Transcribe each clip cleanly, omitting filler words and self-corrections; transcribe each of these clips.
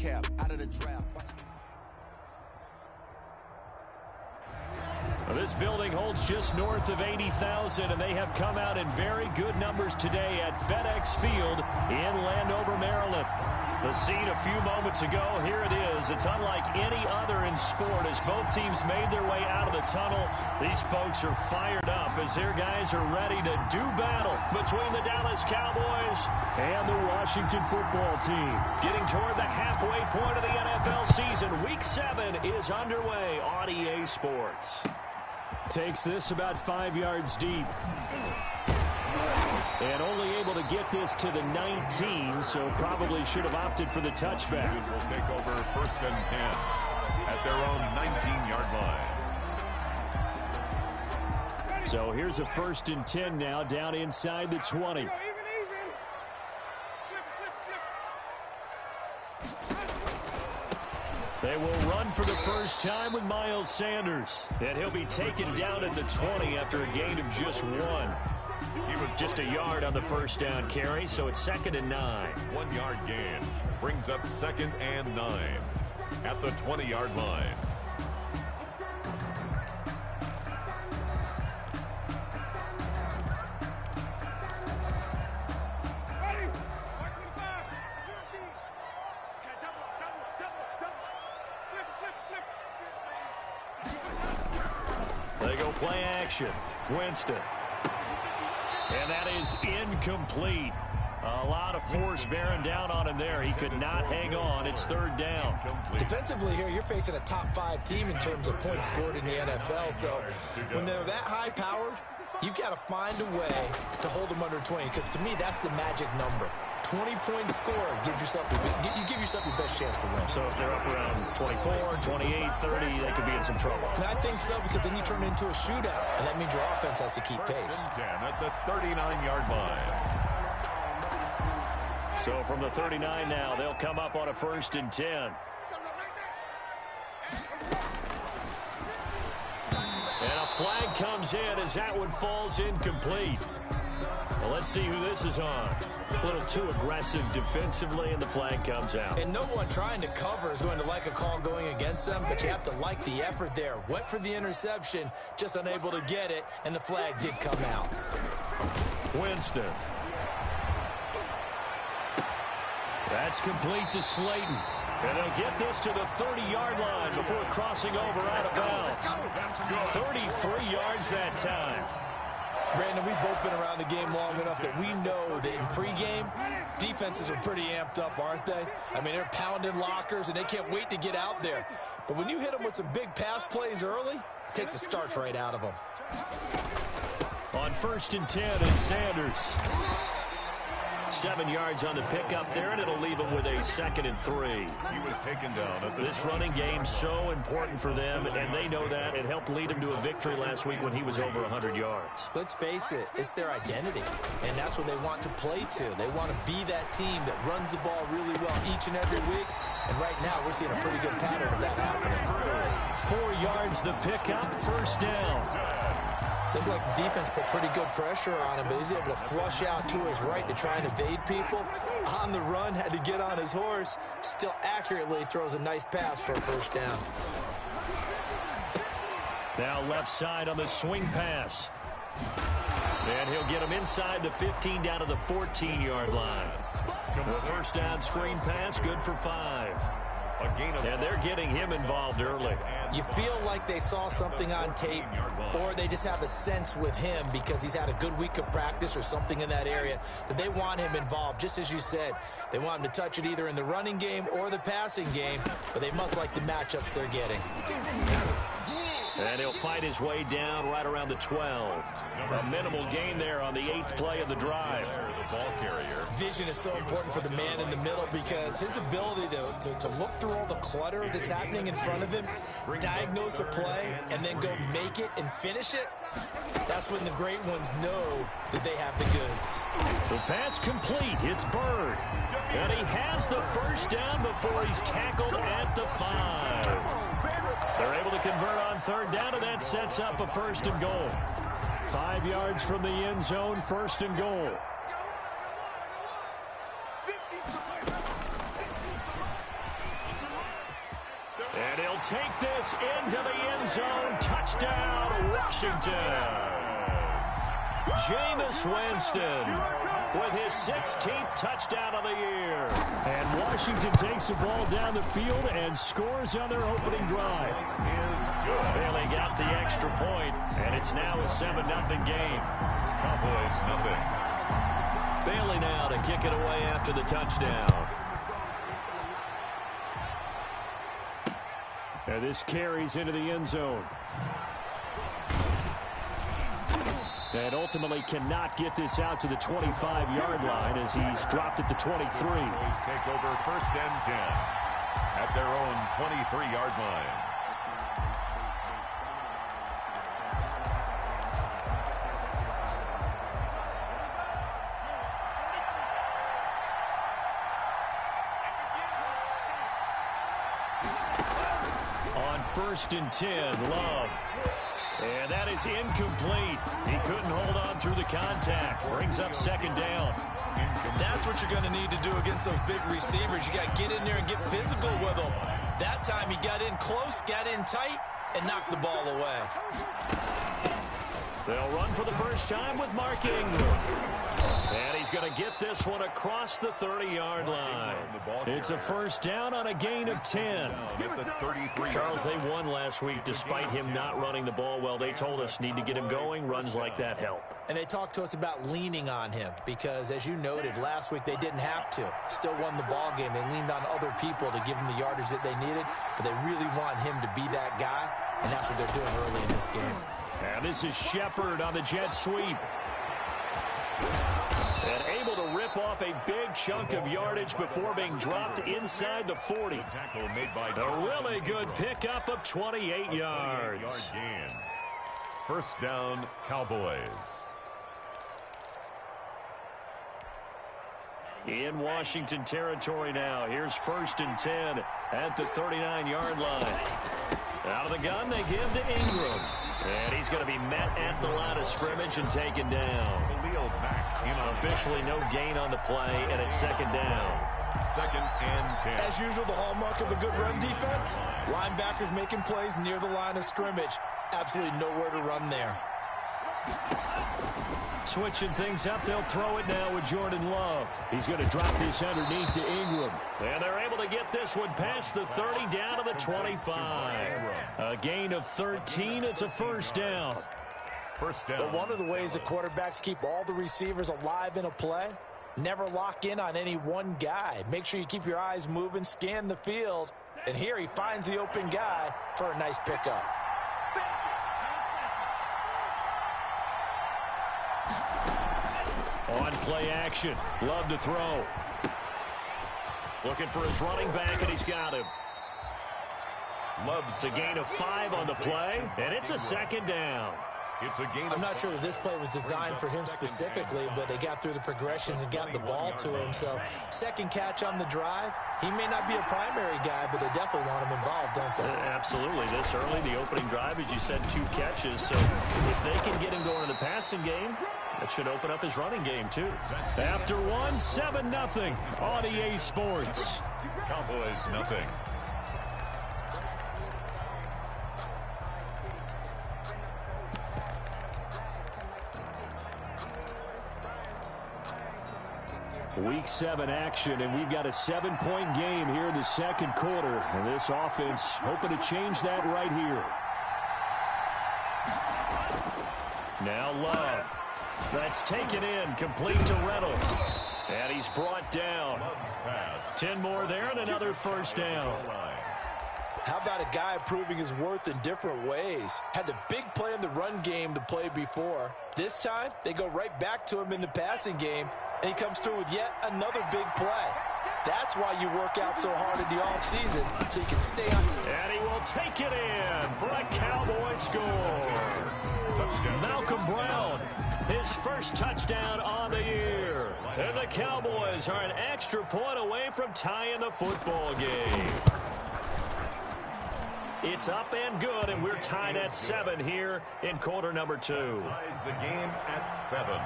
cap, out of the draft. This building holds just north of 80,000, and they have come out in very good numbers today at FedEx Field in Landover, Maryland. The scene a few moments ago, here it is. It's unlike any other in sport as both teams made their way out of the tunnel. These folks are fired up as their guys are ready to do battle between the Dallas Cowboys and the Washington football team. Getting toward the halfway point of the NFL season, Week 7 is underway on EA Sports. Takes this about 5 yards deep. And only able to get this to the 19, so probably should have opted for the touchback. Will take over 1st and 10 at their own 19-yard line. So here's a 1st and 10 now down inside the 20. They will run for the first time with Miles Sanders. And he'll be taken down at the 20 after a gain of just 1. He was just a yard on the first down carry, so it's 2nd and 9. 1 yard gain brings up 2nd and 9 at the 20-yard line. They go play action. Winston. And that is incomplete. A lot of force bearing down on him there. He could not hang on. It's 3rd down. Defensively here, you're facing a top 5 team in terms of points scored in the NFL. So when they're that high-powered, you've got to find a way to hold them under 20. Because to me, that's the magic number. 20-point score gives yourself you give yourself your best chance to win. So if they're up around 24, 28, 30, they could be in some trouble. And I think so, because then you turn it into a shootout, and that means your offense has to keep pace. 10 at the 39-yard line. So from the 39 now, they'll come up on a 1st and 10. And a flag comes in as that one falls incomplete. Well, let's see who this is on. A little too aggressive defensively, and the flag comes out. And no one trying to cover is going to like a call going against them, but you have to like the effort there. Went for the interception, just unable to get it, and the flag did come out. Winston. That's complete to Slayton. And they'll get this to the 30-yard line before crossing over out of bounds. 33 yards that time. Brandon, we've both been around the game long enough that we know that in pregame, defenses are pretty amped up, aren't they? I mean, they're pounding lockers, and they can't wait to get out there. But when you hit them with some big pass plays early, it takes the starch right out of them. On 1st and 10, it's Sanders. 7 yards on the pickup there, and it'll leave him with a 2nd and 3. He was taken down at the This running game so important for them, and they know that. It helped lead him to a victory last week when he was over 100 yards. Let's face it, it's their identity, and that's what they want to play to. They want to be that team that runs the ball really well each and every week, and right now we're seeing a pretty good pattern of that happening. 4 yards the pickup, 1st down. Looked like the defense put pretty good pressure on him, but he's able to flush out to his right to try and evade people. On the run, had to get on his horse. Still accurately throws a nice pass for a 1st down. Now left side on the swing pass. And he'll get him inside the 15 down to the 14-yard line. The 1st down screen pass, good for 5. And they're getting him involved early. You feel like they saw something on tape, or they just have a sense with him because he's had a good week of practice or something in that area that they want him involved. Just as you said, they want him to touch it either in the running game or the passing game, but they must like the matchups they're getting. And he'll fight his way down right around the 12. A minimal gain there on the 8th play of the drive. The ball carrier. Vision is so important for the man in the middle because his ability to look through all the clutter that's happening in front of him, diagnose a play, and then go make it and finish it, that's when the great ones know that they have the goods. The pass complete. It's Bird. And he has the 1st down before he's tackled at the 5. They're able to convert on 3rd down, and that sets up a 1st and goal. 5 yards from the end zone, 1st and goal. take this into the end zone. Touchdown, Washington. Jameis Winston with his 16th touchdown of the year. And Washington takes the ball down the field and scores on their opening drive. Bailey got the extra point, and it's now a 7-0 game. Cowboys nothing. Bailey now to kick it away after the touchdown. And this carries into the end zone. And ultimately cannot get this out to the 25-yard line as he's dropped at the 23. Cowboys take over 1st and 10 at their own 23-yard line. On 1st and 10, Love. And that is incomplete. He couldn't hold on through the contact. Brings up 2nd down. That's what you're going to need to do against those big receivers. You got to get in there and get physical with them. That time he got in close, got in tight, and knocked the ball away. They'll run for the first time with Mark Ingram. And he's going to get this one across the 30-yard line. It's a 1st down on a gain of 10. Charles, they won last week despite him not running the ball well. They told us need to get him going. Runs like that help. And they talked to us about leaning on him because, as you noted, last week they didn't have to. Still won the ball game. They leaned on other people to give him the yardage that they needed, but they really want him to be that guy, and that's what they're doing early in this game. And this is Shepard on the jet sweep. And able to rip off a big chunk of yardage before being dropped inside the 40. A really good pickup of 28 yards. 1st down, Cowboys. In Washington territory now. Here's 1st and 10 at the 39-yard line. Out of the gun, they give to Ingram. And he's going to be met at the line of scrimmage and taken down. Officially no gain on the play, and it's 2nd down. 2nd and 10. As usual, the hallmark of a good run defense, linebackers making plays near the line of scrimmage. Absolutely nowhere to run there. Switching things up, they'll throw it now with Jordan Love. He's going to drop this underneath to Ingram. And they're able to get this one past the 30 down to the 25. A gain of 13. It's a 1st down. 1st down. But one of the ways the quarterbacks keep all the receivers alive in a play, never lock in on any one guy. Make sure you keep your eyes moving, scan the field. And here he finds the open guy for a nice pickup. On play action. Love to throw. Looking for his running back, and he's got him. Love's a gain of 5 on the play, and it's a 2nd down. I'm not sure that this play was designed for him specifically, but they got through the progressions and got the ball to him. So 2nd catch on the drive. He may not be a primary guy, but they definitely want him involved, don't they? Absolutely. This early, the opening drive, as you said, 2 catches. So if they can get him going in the passing game, that should open up his running game, too. After one, 7-0 on EA Sports. Cowboys nothing. Week 7 action, and we've got a 7-point game here in the 2nd quarter. And this offense hoping to change that right here. Now Love. That's taken in, complete to Reynolds. And he's brought down. 10 more there and another 1st down. How about a guy proving his worth in different ways? Had the big play in the run game to play before. This time, they go right back to him in the passing game, and he comes through with yet another big play. That's why you work out so hard in the offseason, so you can stay on. And he will take it in for a Cowboy score. Touchdown. Malcolm Brown, his 1st touchdown on the year. And the Cowboys are an extra point away from tying the football game. It's up and good, and we're tied at 7 here in quarter number 2. Ties the game at 7.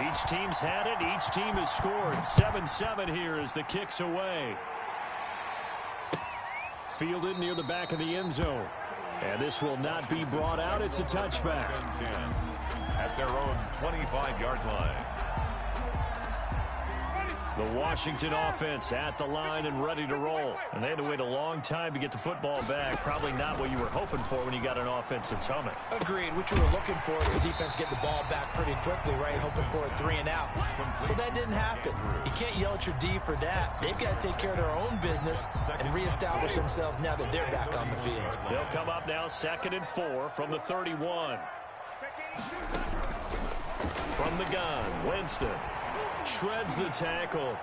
Each team's had it. Each team has scored. 7-7 here as the kick's away. fielded near the back of the end zone. And this will not be brought out. It's a touchback. At their own 25-yard line. The Washington offense at the line and ready to roll. And they had to wait a long time to get the football back. Probably not what you were hoping for when you got an offense that's humming. Agreed. What you were looking for is the defense getting the ball back pretty quickly, right? Hoping for a 3 and out. So that didn't happen. You can't yell at your D for that. They've got to take care of their own business and reestablish themselves now that they're back on the field. They'll come up now 2nd and 4 from the 31. From the gun, Winston shreds the tackle.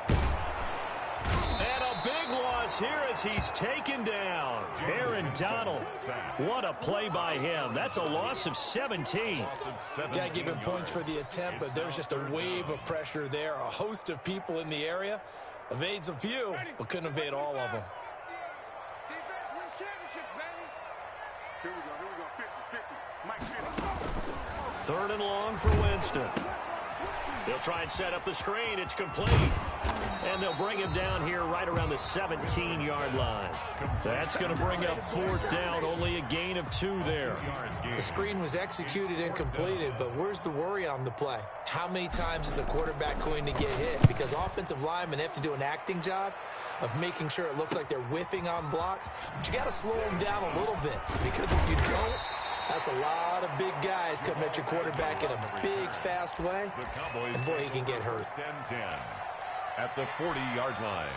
And a big loss here as he's taken down. Aaron Donald. What a play by him. That's a loss of 17. Got to give him points for the attempt, but there's just a wave of pressure there. A host of people in the area. Evades a few, but couldn't evade all of them. Defense wins championships, baby. Here we go. 50-50. 3rd and long for Winston. They'll try and set up the screen. It's complete. And they'll bring him down here right around the 17-yard line. That's going to bring up 4th down. Only a gain of 2 there. The screen was executed and completed, but where's the worry on the play? How many times is a quarterback going to get hit? Because offensive linemen have to do an acting job of making sure it looks like they're whiffing on blocks. But you got to slow them down a little bit, because if you don't, that's a lot of big guys coming at your quarterback in a big, fast way. And boy, he can get hurt. 10 at the 40-yard line.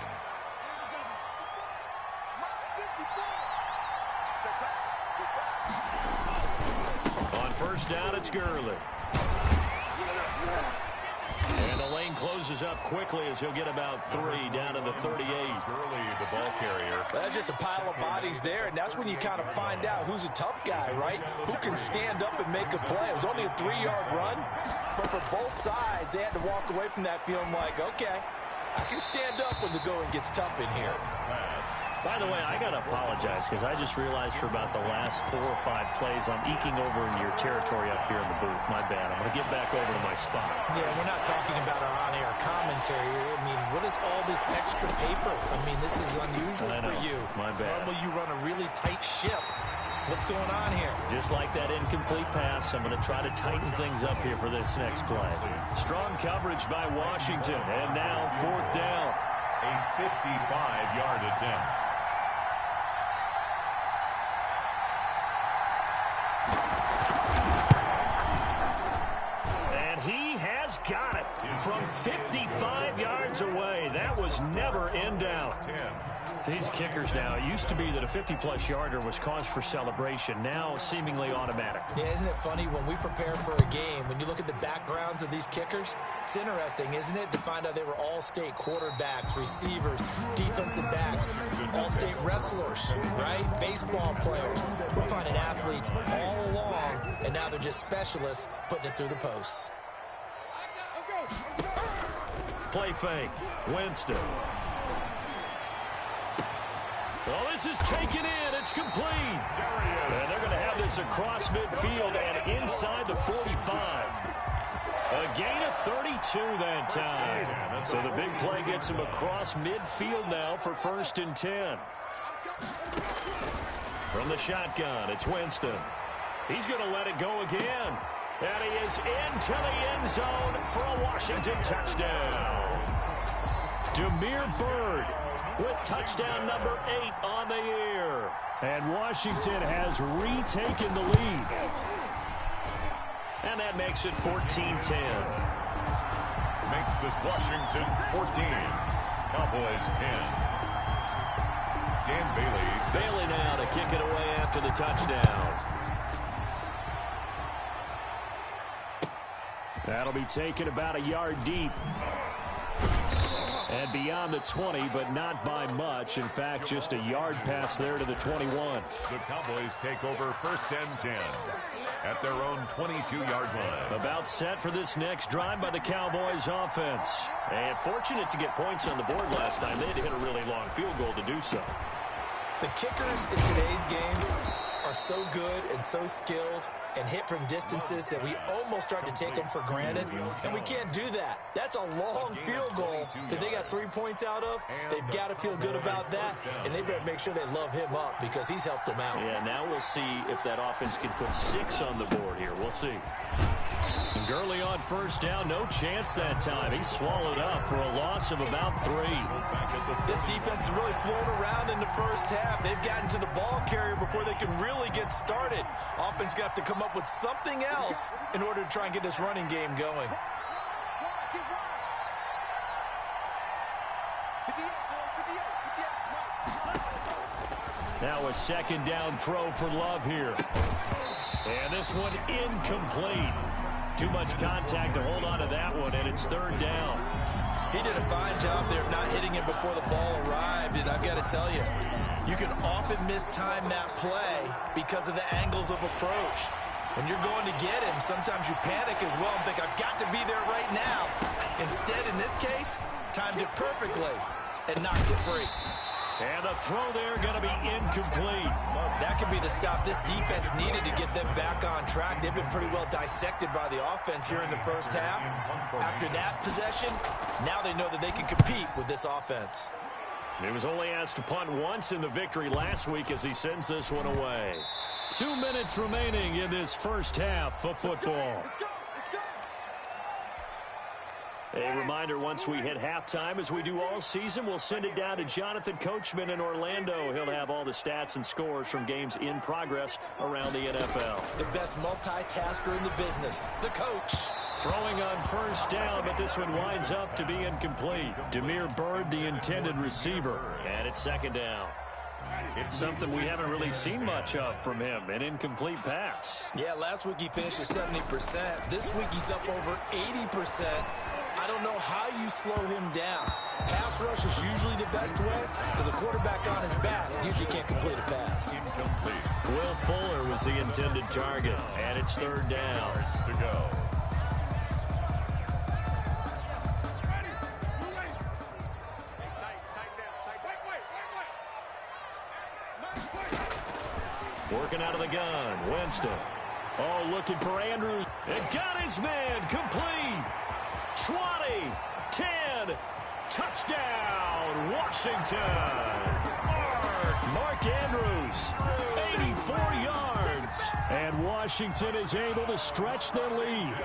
On 1st down, it's Gurley. And the lane closes up quickly as he'll get about 3 down to the 38. Gurley, the ball carrier. That's just a pile of bodies there, and that's when you kind of find out who's a tough guy, right? Who can stand up and make a play. It was only a 3-yard run, but for both sides, they had to walk away from that feeling like, okay, I can stand up when the going gets tough in here. By the way, I got to apologize because I just realized for about the last 4 or 5 plays, I'm eking over into your territory up here in the booth. My bad. I'm going to get back over to my spot. Yeah, we're not talking about our on-air commentary. I mean, what is all this extra paper? I mean, this is unusual for you. My bad. Normally you run a really tight ship. What's going on here? Just like that incomplete pass, I'm going to try to tighten things up here for this next play. Strong coverage by Washington, and now 4th down. A 55-yard attempt. And he has got it from 55 yards away. That was never in doubt. These kickers now, it used to be that a 50-plus yarder was cause for celebration. Now seemingly automatic. Yeah, isn't it funny when we prepare for a game, when you look at the backgrounds of these kickers, it's interesting, isn't it, to find out they were all-state quarterbacks, receivers, defensive backs, all-state wrestlers, right? Baseball players. We're finding athletes all along, and now they're just specialists putting it through the posts. Play fake. Winston. Well, this is taken in. It's complete. And they're going to have this across midfield and inside the 45. A gain of 32 that time. So the big play gets him across midfield now for 1st and 10. From the shotgun, it's Winston. He's going to let it go again. And he is into the end zone for a Washington touchdown. Demir Bird with touchdown number 8 on the year. And Washington has retaken the lead. And that makes it 14-10. Makes this Washington 14. Cowboys 10. Dan Bailey. Bailey now to kick it away after the touchdown. That'll be taken about a yard deep. And beyond the 20, but not by much. In fact, just a yard pass there to the 21. The Cowboys take over 1st and 10 at their own 22-yard line. About set for this next drive by the Cowboys offense. And fortunate to get points on the board last time. They had to hit a really long field goal to do so. The kickers in today's game are so good and so skilled and hit from distances that we almost start to take them for granted, and we can't do that. That's a long field goal that they got 3 points out of. They've got to feel good about that, and they better make sure they love him up because he's helped them out. Yeah, now we'll see if that offense can put 6 on the board here. We'll see. And Gurley on first down, no chance that time. He swallowed up for a loss of about 3. This defense is really flown around in the first half. They've gotten to the ball carrier before they can really get started. Offense got to come up with something else in order to try and get this running game going. Now a second down throw for Love here. And this one incomplete. Too much contact to hold on to that one, and it's third down. He did a fine job there of not hitting him before the ball arrived, and I've got to tell you, you can often mistime that play because of the angles of approach. When you're going to get him, sometimes you panic as well and think, I've got to be there right now. Instead, in this case, timed it perfectly and knocked it free. And the throw there going to be incomplete. That could be the stop this defense needed to get them back on track. They've been pretty well dissected by the offense here in the first half. After that possession, now they know that they can compete with this offense. He was only asked to punt once in the victory last week as he sends this one away. 2 minutes remaining in this first half of football. A reminder, once we hit halftime, as we do all season, we'll send it down to Jonathan Coachman in Orlando. He'll have all the stats and scores from games in progress around the NFL. The best multitasker in the business, the coach. Throwing on first down, but this one winds up to be incomplete. Demir Bird, the intended receiver. And it's second down. Something we haven't really seen much of from him, an incomplete pass. Yeah, last week he finished at 70%. This week he's up over 80%. I don't know how you slow him down. Pass rush is usually the best way because a quarterback on his back usually can't complete a pass. Will Fuller was the intended target, and it's third down. To go. Working out of the gun, Winston. Oh, looking for Andrews. And got his man complete. 20, 10, touchdown, Washington. Mark Andrews, 84 yards. And Washington is able to stretch their lead.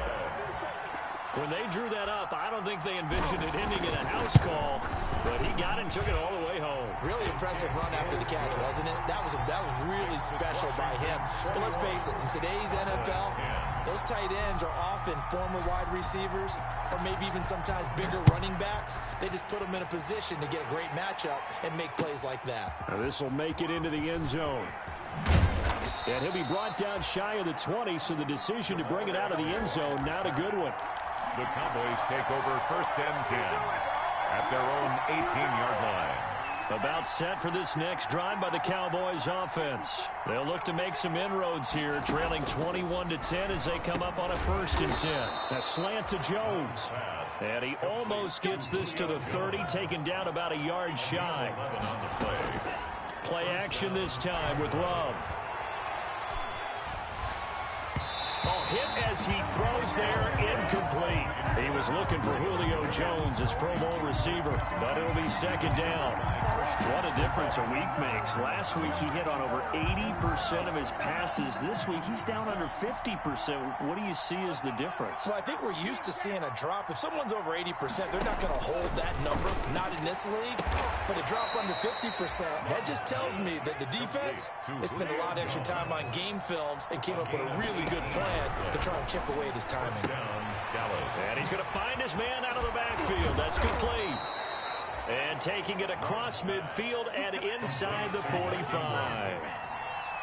When they drew that up, I don't think they envisioned it ending in a house call, but he got it and took it all the way home. Really impressive run after the catch, wasn't it? That was really special by him. But let's face it, in today's NFL, those tight ends are often former wide receivers or maybe even sometimes bigger running backs. They just put them in a position to get a great matchup and make plays like that. Now this will make it into the end zone. And he'll be brought down shy of the 20, so the decision to bring it out of the end zone, not a good one. The Cowboys take over first and 10 at their own 18-yard line. About set for this next drive by the Cowboys offense. They'll look to make some inroads here, trailing 21-10 as they come up on a 1st and 10. A slant to Jones. And he almost gets this to the 30, taken down about a yard shy. Play action this time with Love. Oh, hit as he throws there, incomplete. He was looking for Julio Jones, his Pro Bowl receiver, but it'll be second down. What a difference a week makes. Last week he hit on over 80% of his passes. This week he's down under 50%. What do you see as the difference? Well, I think we're used to seeing a drop. If someone's over 80%, they're not going to hold that number, not in this league. But a drop under 50%, that just tells me that the defense has spent a lot of extra time on game films and came up with a really good plan to try and chip away at his timing. And he's going to find his man out of the backfield. That's complete. And taking it across midfield and inside the 45.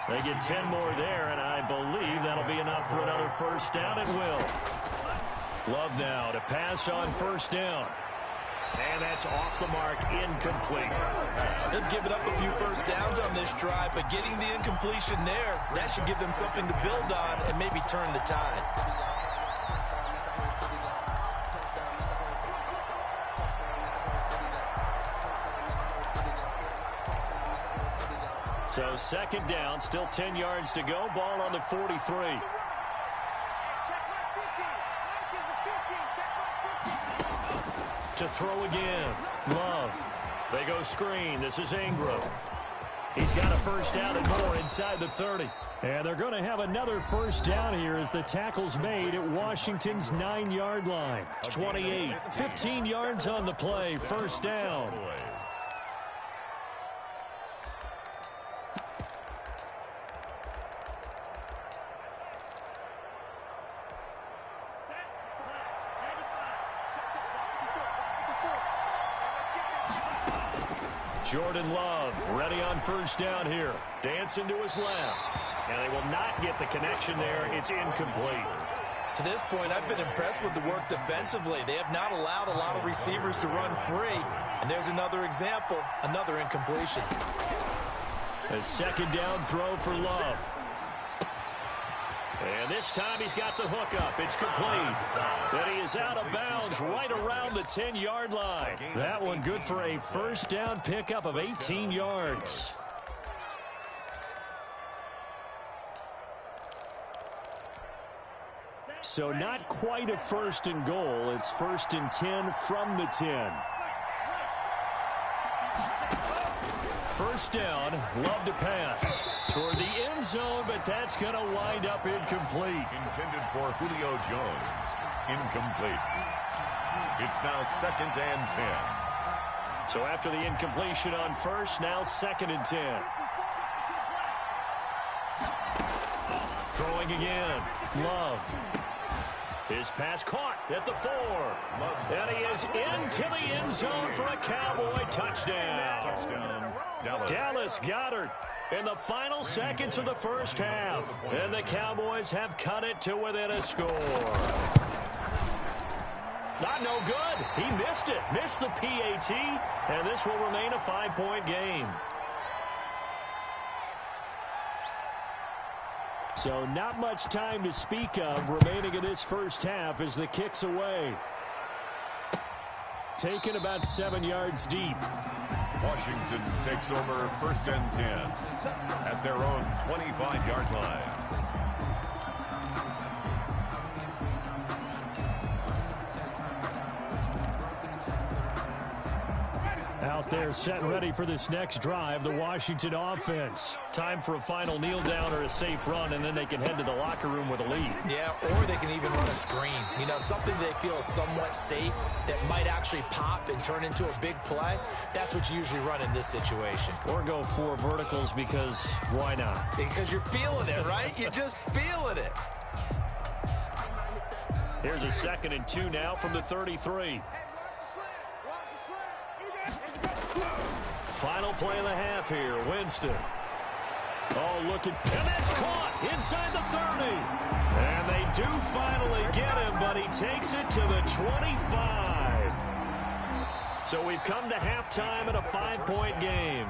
They get 10 more there, and I believe that'll be enough for another first down. It will. Love now to pass on first down. And that's off the mark, incomplete. They've given up a few first downs on this drive, but getting the incompletion there, that should give them something to build on and maybe turn the tide. So second down, still 10 yards to go. Ball on the 43. To throw again. Love. They go screen. This is Ingram. He's got a first down and more inside the 30. And they're going to have another first down here as the tackle's made at Washington's 9-yard line. 28. 15 yards on the play. First down. Jordan Love ready on first down here. Dancing to his left. And they will not get the connection there. It's incomplete. To this point, I've been impressed with the work defensively. They have not allowed a lot of receivers to run free. And there's another example, another incompletion. A second down throw for Love. And this time he's got the hook up. It's complete. But he is out of bounds right around the 10-yard line. That one good for a first down pickup of 18 yards. So not quite a first and goal. It's first and 10 from the 10. First down, Love to pass toward the end zone, but that's going to wind up incomplete. Intended for Julio Jones. Incomplete. It's now second and 10. So after the incompletion on first, now second and 10. Throwing again. Love. His pass caught at the 4. And he is into the end zone for a Cowboy touchdown. Dallas Goedert in the final seconds of the first half. And the Cowboys have cut it to within a score. Not no good. He missed it. Missed the PAT. And this will remain a 5-point game. So not much time to speak of remaining in this first half as the kick's away. Taken about 7 yards deep. Washington takes over first and 10 at their own 25-yard line. Out there set and ready for this next drive, the Washington offense. Time for a final kneel down or a safe run, and then they can head to the locker room with a lead. Yeah, or they can even run a screen. You know, something they feel is somewhat safe that might actually pop and turn into a big play. That's what you usually run in this situation. Or go 4 verticals because why not? Because you're feeling it, right? You're just feeling it. Here's a second and 2 now from the 33. Final play of the half here. Winston. Oh, looking. And that's caught inside the 30. And they do finally get him, but he takes it to the 25. So we've come to halftime in a 5-point game.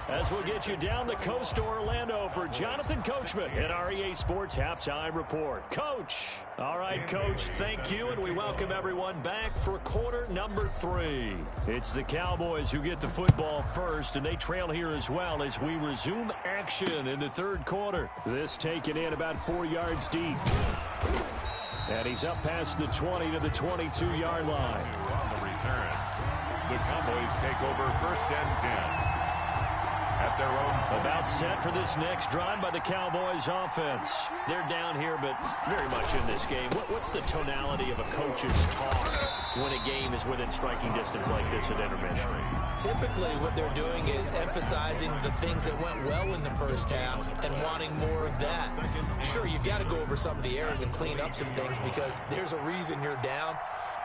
As we'll get you down the coast to Orlando for Jonathan Coachman at our EA Sports Halftime Report. Coach. All right, Coach, thank you, and we welcome everyone back for quarter number 3. It's the Cowboys who get the football first, and they trail here as well as we resume action in the third quarter. This taken in about 4 yards deep. And he's up past the 20 to the 22-yard line. On the return, the Cowboys take over first and 10. At their own about set for this next drive by the Cowboys offense. They're down here, but very much in this game. What's the tonality of a coach's talk when a game is within striking distance like this at intermission? Typically, what they're doing is emphasizing the things that went well in the first half and wanting more of that. Sure, you've got to go over some of the errors and clean up some things because there's a reason you're down.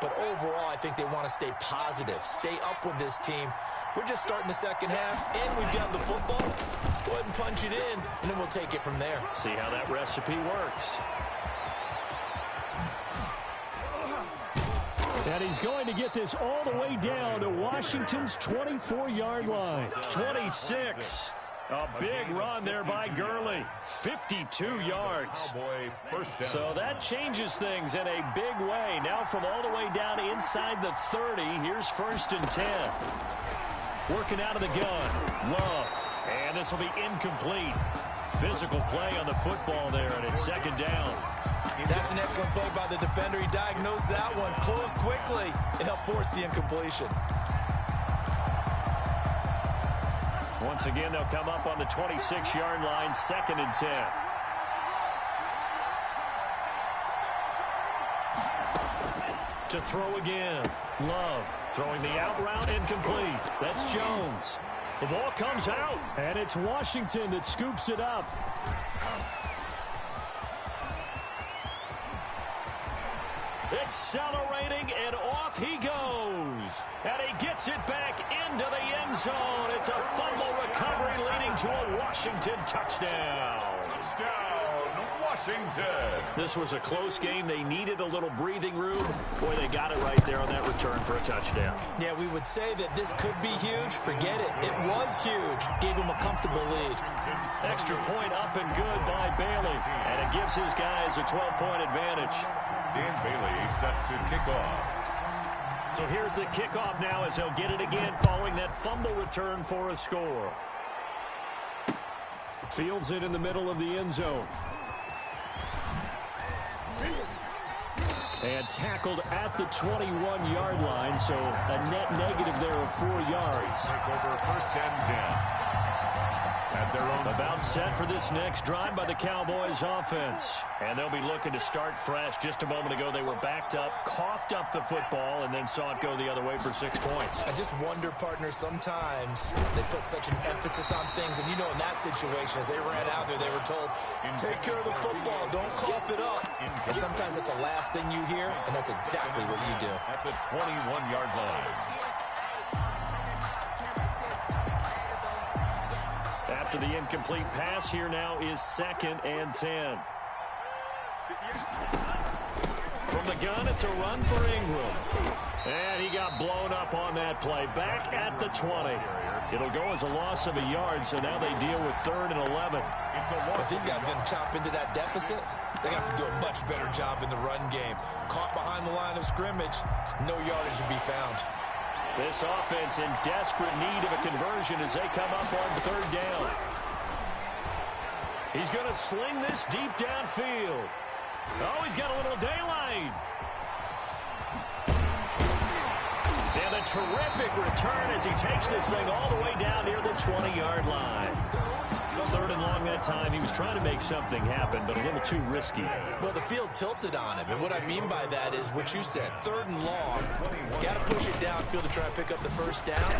But overall, I think they want to stay positive, stay up with this team. We're just starting the second half, and we've got the football. Let's go ahead and punch it in, and then we'll take it from there. See how that recipe works. And he's going to get this all the way down to Washington's 24-yard line. 26. A big run there by Gurley. 52 yards. So that changes things in a big way. Now from all the way down inside the 30, here's first and 10. Working out of the gun. Love. And this will be incomplete. Physical play on the football there, and it's second down. That's an excellent play by the defender. He diagnosed that one, closed quickly, and helped force the incompletion. Once again, they'll come up on the 26-yard line, 2nd and 10. To throw again. Love throwing the out route, incomplete. That's Jones. The ball comes out, and it's Washington that scoops it up. Accelerating, and off he goes. And he gets it back into the end zone. It's a fumble recovery leading to a Washington touchdown. Washington. This was a close game. They needed a little breathing room. Boy, they got it right there on that return for a touchdown. Yeah, we would say that this could be huge. Forget it. It was huge. Gave him a comfortable lead. Extra point up and good by Bailey. And it gives his guys a 12-point advantage. Dan Bailey set to kick off. So here's the kickoff now as he'll get it again following that fumble return for a score. Fields it in the middle of the end zone. And tackled at the 21-yard line, so a net negative there of 4 yards. Take over 1st and 10. At their own. About set for this next drive by the Cowboys offense. And they'll be looking to start fresh. Just a moment ago, they were backed up, coughed up the football, and then saw it go the other way for 6 points. I just wonder, partner, sometimes they put such an emphasis on things. And, you know, in that situation, as they ran out there, they were told, take care of the football, don't cough it up. And sometimes that's the last thing you hear, and that's exactly what you do. At the 21-yard line. After the incomplete pass, here now is 2nd and 10. From the gun, it's a run for Ingram. And he got blown up on that play. Back at the 20. It'll go as a loss of a yard, so now they deal with 3rd and 11. If these guys are going to chop into that deficit, they got to do a much better job in the run game. Caught behind the line of scrimmage, no yardage to be found. This offense in desperate need of a conversion as they come up on 3rd down. He's going to sling this deep downfield. Oh, he's got a little daylight. And a terrific return as he takes this thing all the way down near the 20-yard line. 3rd and long that time. He was trying to make something happen, but a little too risky. Well, the field tilted on him, and what I mean by that is what you said. 3rd and long, got to push it downfield to try and pick up the 1st down.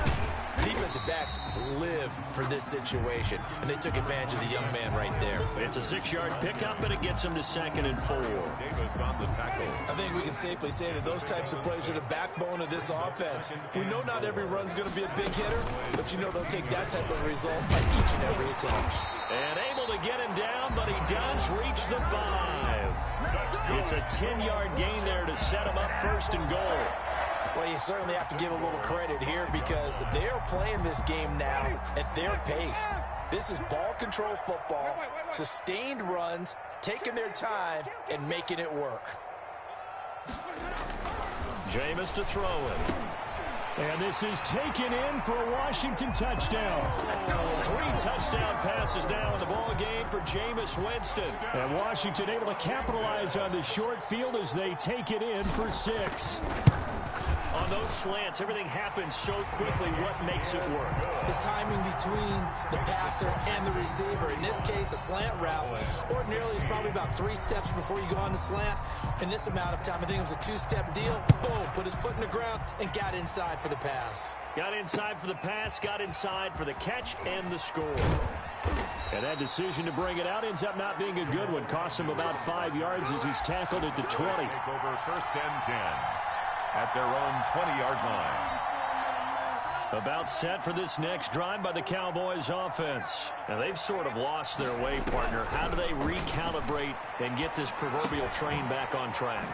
Defensive backs live for this situation, and they took advantage of the young man right there. It's a 6-yard pickup, and it gets him to 2nd and 4. Davis on the tackle. I think we can safely say that those types of plays are the backbone of this offense. We know not every run's going to be a big hitter, but you know they'll take that type of result by each and every attempt. And able to get him down, but he does reach the 5. It's a 10-yard gain there to set him up 1st and goal. Well, you certainly have to give a little credit here because they're playing this game now at their pace. This is ball control football, sustained runs, taking their time, and making it work. Jameis to throw it. And this is taken in for a Washington touchdown. 3 touchdown passes now in the ball game for Jameis Winston. And Washington able to capitalize on the short field as they take it in for 6. On those slants, everything happens so quickly. What makes it work? The timing between the passer and the receiver. In this case, a slant route. Ordinarily, it's probably about 3 steps before you go on the slant. In this amount of time, I think it was a 2-step deal. Boom, put his foot in the ground and got inside for the pass. Got inside for the pass, got inside for the catch and the score. And that decision to bring it out ends up not being a good one. Costs him about 5 yards as he's tackled at the 20. Take over 1st and 10. At their own 20-yard line. About set for this next drive by the Cowboys offense. Now, they've sort of lost their way, partner. How do they recalibrate and get this proverbial train back on track?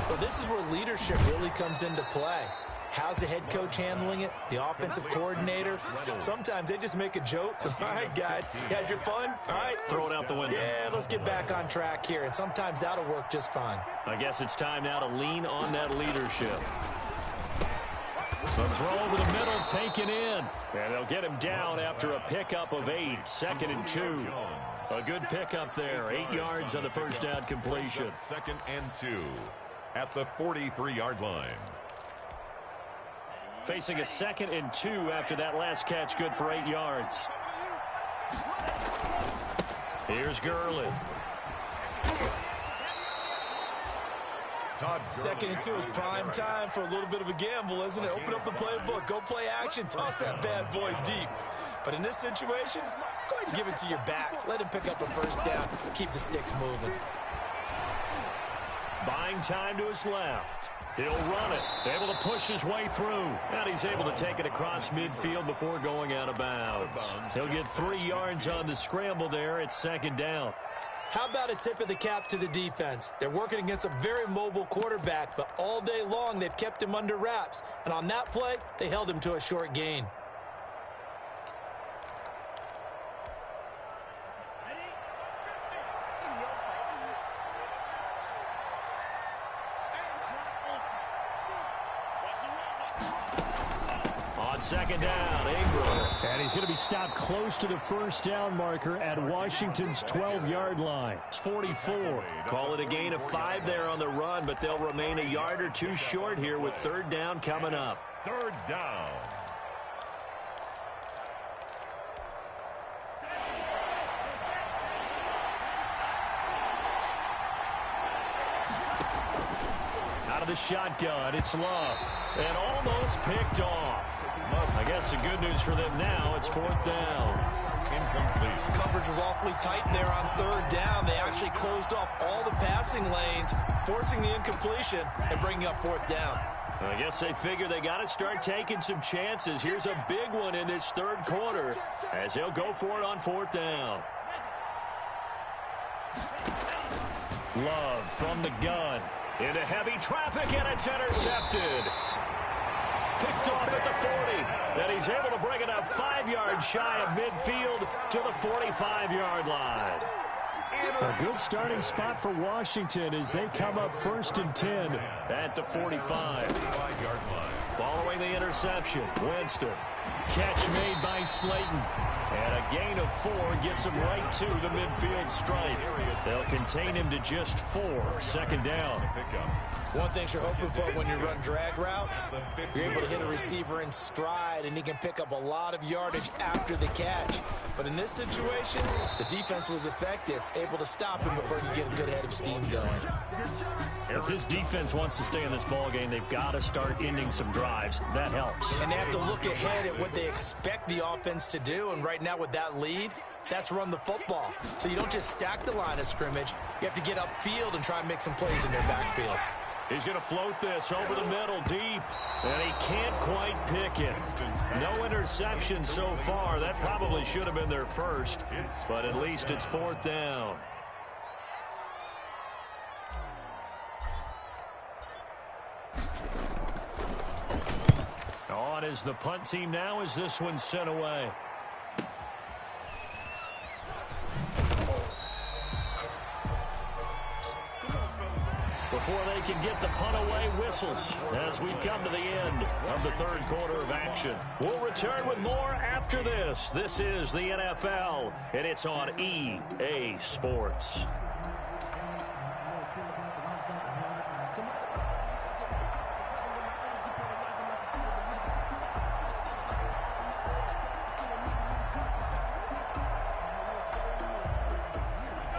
Well, this is where leadership really comes into play. How's the head coach handling it? The offensive coordinator? Sometimes they just make a joke. All right, guys, you had your fun? All right. Throw it out the window. Yeah, let's get back on track here. And sometimes that'll work just fine. I guess it's time now to lean on that leadership. The throw over the middle taken in. And they'll get him down after a pickup of 8. 2nd and 2. A good pickup there. 8 yards on the first down completion. 2nd and 2 at the 43-yard line. Facing a 2nd and 2 after that last catch, good for 8 yards. Here's Gurley. 2nd and 2 is prime time for a little bit of a gamble, isn't it? Open up the playbook, go play action, toss that bad boy deep. But in this situation, go ahead and give it to your back. Let him pick up a first down. Keep the sticks moving. Buying time to his left. He'll run it. Able to push his way through. And he's able to take it across midfield before going out of bounds. He'll get 3 yards on the scramble there. It's 2nd down. How about a tip of the cap to the defense? They're working against a very mobile quarterback, but all day long they've kept him under wraps. And on that play, they held him to a short gain. On 2nd down, Ingram. And he's going to be stopped close to the first down marker at Washington's 12-yard line. It's 44. Call it a gain of 5 there on the run, but they'll remain a yard or 2 short here with 3rd down coming up. 3rd down. Out of the shotgun, it's Love. And almost picked off. I guess the good news for them now, it's 4th down. Incomplete. Coverage was awfully tight there on 3rd down. They actually closed off all the passing lanes, forcing the incompletion and bringing up 4th down. I guess they figure they got to start taking some chances. Here's a big one in this 3rd quarter as he'll go for it on 4th down. Love from the gun. Into heavy traffic, and it's intercepted. Picked off at the 40. And he's able to bring it up 5 yards shy of midfield to the 45-yard line. A good starting spot for Washington as they come up 1st and 10 at the 45. Following the interception, Winston. Catch made by Slayton. And a gain of 4 gets him right to the midfield stripe. They'll contain him to just 4. 2nd down. One thing you're hoping for when you run drag routes, you're able to hit a receiver in stride, and he can pick up a lot of yardage after the catch. But in this situation, the defense was effective, able to stop him before he get a good head of steam going. If this defense wants to stay in this ballgame, they've got to start ending some drives. That helps. And they have to look ahead at what they expect the offense to do, and right now with that lead, that's run the football. So you don't just stack the line of scrimmage. You have to get upfield and try and make some plays in their backfield. He's going to float this over the middle deep, and he can't quite pick it. No interception so far. That probably should have been their first, but at least it's 4th down. On is the punt team now as this one's sent away. Before they can get the punt away, whistles as we've come to the end of the 3rd quarter of action. We'll return with more after this. This is the NFL, and it's on EA Sports.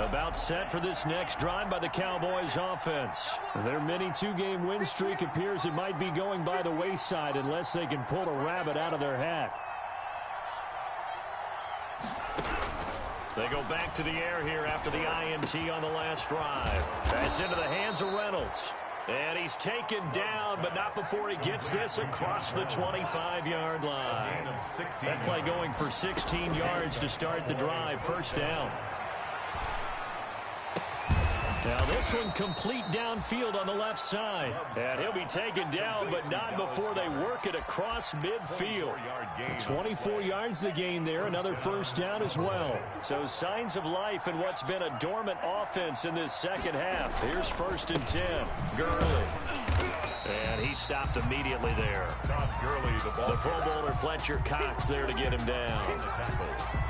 About set for this next drive by the Cowboys offense. Their mini 2-game win streak appears it might be going by the wayside unless they can pull a rabbit out of their hat. They go back to the air here after the INT on the last drive. That's into the hands of Reynolds. And he's taken down, but not before he gets this across the 25-yard line. That play going for 16 yards to start the drive. 1st down. Now this one complete downfield on the left side. And he'll be taken down, but not before they work it across midfield. 24 yards the gain there, another 1st down as well. So signs of life in what's been a dormant offense in this 2nd half. Here's 1st and 10. Gurley. And he's stopped immediately there. Todd Gurley, the Pro Bowler Fletcher Cox there to get him down.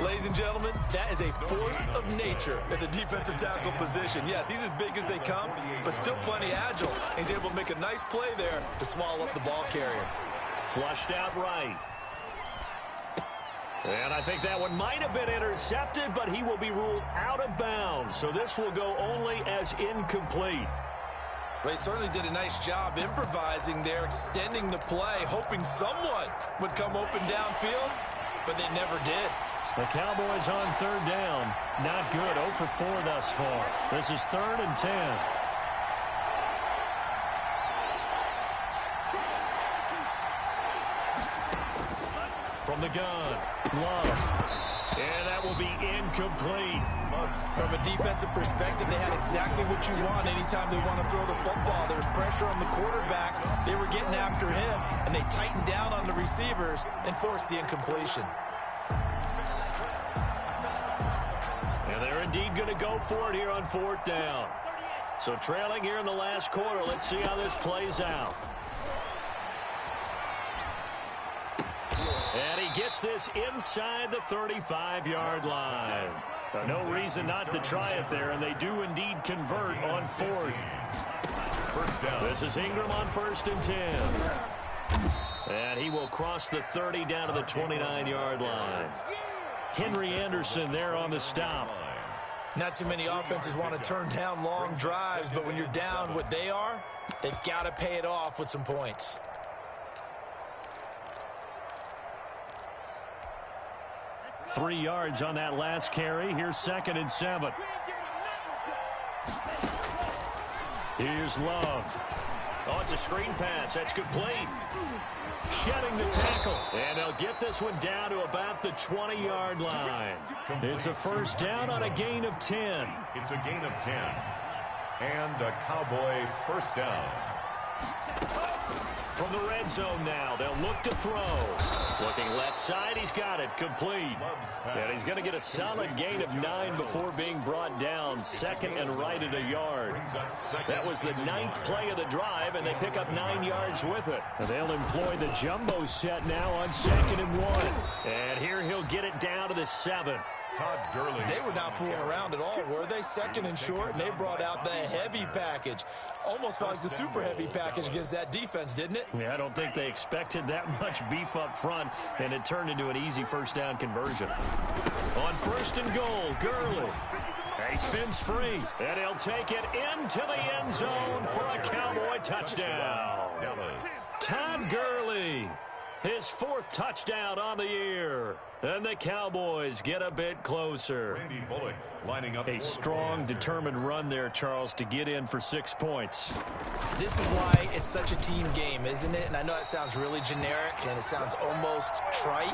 Ladies and gentlemen, that is a force of nature at the defensive tackle position. Yes, he's as big as they come, but still plenty agile. He's able to make a nice play there to swallow up the ball carrier. Flushed out right. And I think that one might have been intercepted, but he will be ruled out of bounds. So this will go only as incomplete. They certainly did a nice job improvising there, extending the play, hoping someone would come open downfield, but they never did. The Cowboys on third down. Not good. 0 for 4 thus far. This is 3rd and 10. From the gun, Love. And that will be incomplete. From a defensive perspective, they had exactly what you want anytime they want to throw the football. There was pressure on the quarterback. They were getting after him, and they tightened down on the receivers and forced the incompletion. And they're indeed going to go for it here on 4th down. So trailing here in the last quarter. Let's see how this plays out. And he gets this inside the 35-yard line. No reason not to try it there, and they do indeed convert on 4th. First down. This is Ingram on 1st and 10. And he will cross the 30 down to the 29-yard line. Henry Anderson there on the stop. Not too many offenses want to turn down long drives, but when you're down what they are, they've got to pay it off with some points. Three yards on that last carry. Here's 2nd and 7. Here's Love. Oh, it's a screen pass. That's complete. Shedding the tackle. And they'll get this one down to about the 20-yard line. It's a first down on a gain of 10. It's a gain of 10. And a Cowboy first down. From the red zone now, they'll look to throw. Looking left side, he's got it, complete. And he's going to get a solid gain of 9 before being brought down. 2nd and right at a yard. That was the 9th play of the drive, and they pick up 9 yards with it. And they'll employ the jumbo set now on 2nd and 1. And here he'll get it down to the 7. Todd Gurley. They were not fooling around at all, were they? 2nd and short, and they brought out the heavy package. Almost like the super heavy package against that defense, didn't it? Yeah, I don't think they expected that much beef up front, and it turned into an easy first down conversion. On 1st and goal, Gurley. He spins free, and he'll take it into the end zone for a Cowboy touchdown. Todd Gurley, his 4th touchdown on the year. And the Cowboys get a bit closer. Randy Bullock lining up. A strong, determined run there, Charles, to get in for 6 points. This is why it's such a team game, isn't it? And I know it sounds really generic, and it sounds almost trite,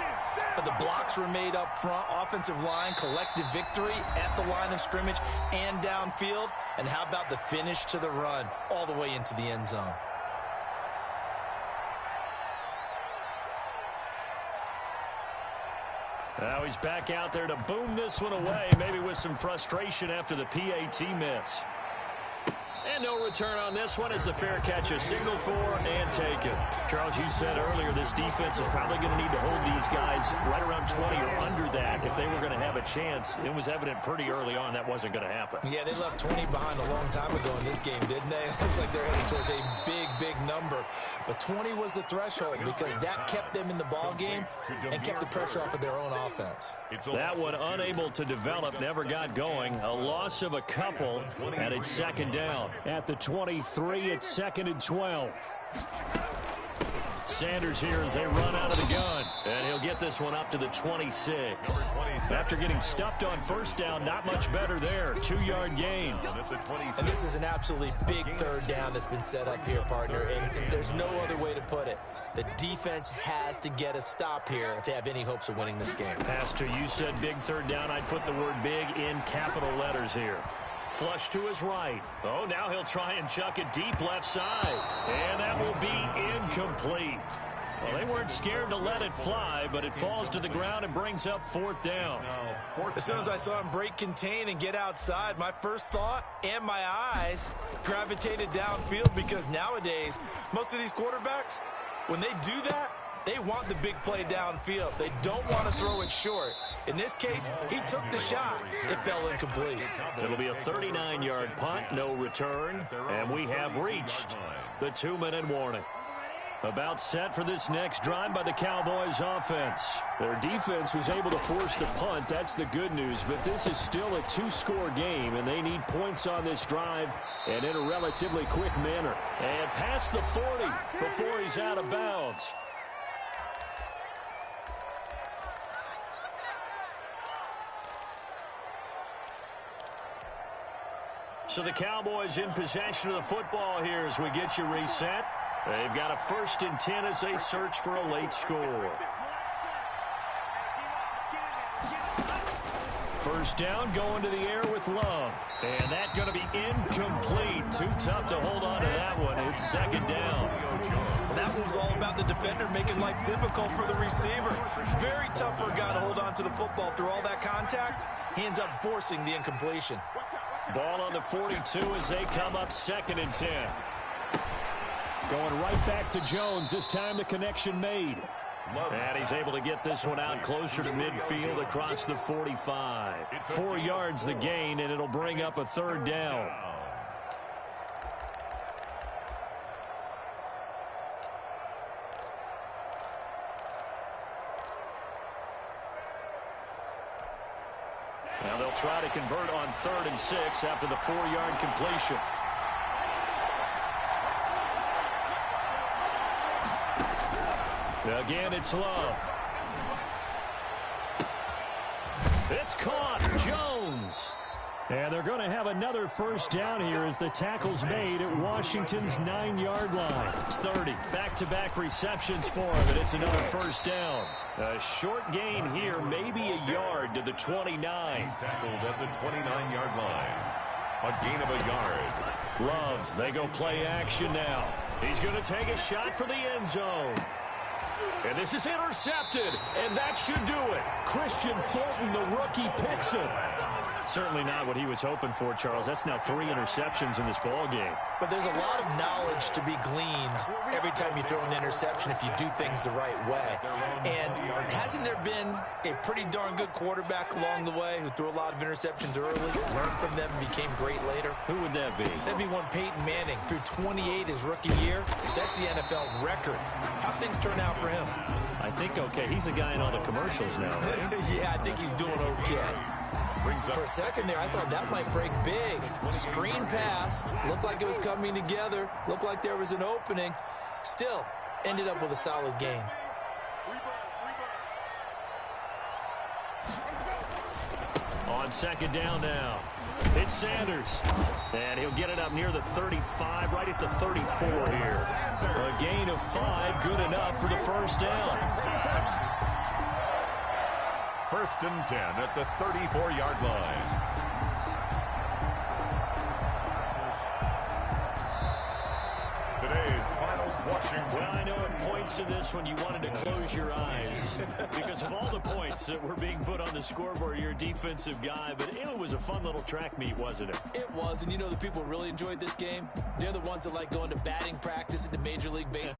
but the blocks were made up front, offensive line, collective victory at the line of scrimmage and downfield. And how about the finish to the run all the way into the end zone? Now he's back out there to boom this one away, maybe with some frustration after the PAT miss. And no return on this one as the fair catch is signaled for and taken. Charles, you said earlier this defense is probably going to need to hold these guys right around 20 or under that if they were going to have a chance. It was evident pretty early on that wasn't going to happen. Yeah, they left 20 behind a long time ago in this game, didn't they? It looks like they're heading towards a big, big number. But 20 was the threshold because that kept them in the ball game and kept the pressure off of their own offense. That one unable to develop, never got going. A loss of a couple, and it's 2nd down. At the 23, it's 2nd and 12. Sanders here as they run out of the gun. And he'll get this one up to the 26. After getting stuffed on 1st down, not much better there. 2-yard gain. And this is an absolutely big 3rd down that's been set up here, partner. And there's no other way to put it. The defense has to get a stop here if they have any hopes of winning this game. Pastor, you said big 3rd down. I'd put the word big in capital letters here. Flush to his right. Oh, now he'll try and chuck it deep left side. And that will be incomplete. Well, they weren't scared to let it fly, but it falls to the ground and brings up 4th down. As soon as I saw him break contain and get outside, my first thought and my eyes gravitated downfield, because nowadays, most of these quarterbacks, when they do that, they want the big play downfield. They don't want to throw it short. In this case, he took the shot. It fell incomplete. It'll be a 39-yard punt, no return, and we have reached the 2-minute warning. About set for this next drive by the Cowboys offense. Their defense was able to force the punt. That's the good news, but this is still a 2-score game, and they need points on this drive and in a relatively quick manner. And past the 40 before he's out of bounds. So the Cowboys in possession of the football here as we get you reset. They've got a 1st and 10 as they search for a late score. 1st down, going to the air with Love. And that's going to be incomplete. Too tough to hold on to that one. It's 2nd down. Well, that was all about the defender making life difficult for the receiver. Very tough for a guy to hold on to the football through all that contact. He ends up forcing the incompletion. Ball on the 42 as they come up 2nd and 10. Going right back to Jones. This time the connection made. And he's able to get this one out closer to midfield across the 45. 4 yards the gain, and it'll bring up a 3rd down. Now they'll try to convert on 3rd and 6 after the 4-yard completion. Again, it's Love. It's caught. Jones. And they're going to have another 1st down here as the tackle's made at Washington's 9-yard line. It's 30. Back-to-back receptions for him, and it's another 1st down. A short gain here, maybe a yard to the 29. He's tackled at the 29-yard line. A gain of a yard. Love, they go play action now. He's going to take a shot for the end zone. And this is intercepted, and that should do it. Christian Fulton, the rookie, picks it. Certainly not what he was hoping for, Charles. That's now 3 interceptions in this ball game. But there's a lot of knowledge to be gleaned every time you throw an interception if you do things the right way. And hasn't there been a pretty darn good quarterback along the way who threw a lot of interceptions early, learned from them, and became great later? Who would that be? That'd be one Peyton Manning. Threw 28 his rookie year. That's the NFL record. How'd things turn out for him? I think okay. He's the guy in all the commercials now, right? Yeah, I think he's doing okay. For a second there, I thought that might break big. Screen pass. Looked like it was coming together. Looked like there was an opening. Still, ended up with a solid game. On 2nd down now. It's Sanders. And he'll get it up near the 35, right at the 34 here. A gain of 5, good enough for the 1st down. 1st and 10 at the 34-yard line. Today's finals Washington. Well, I know at points in this one you wanted to close your eyes because of all the points that were being put on the scoreboard. You're a defensive guy, but it was a fun little track meet, wasn't it? It was, and you know the people who really enjoyed this game? They're the ones that like going to batting practice at the Major League Baseball.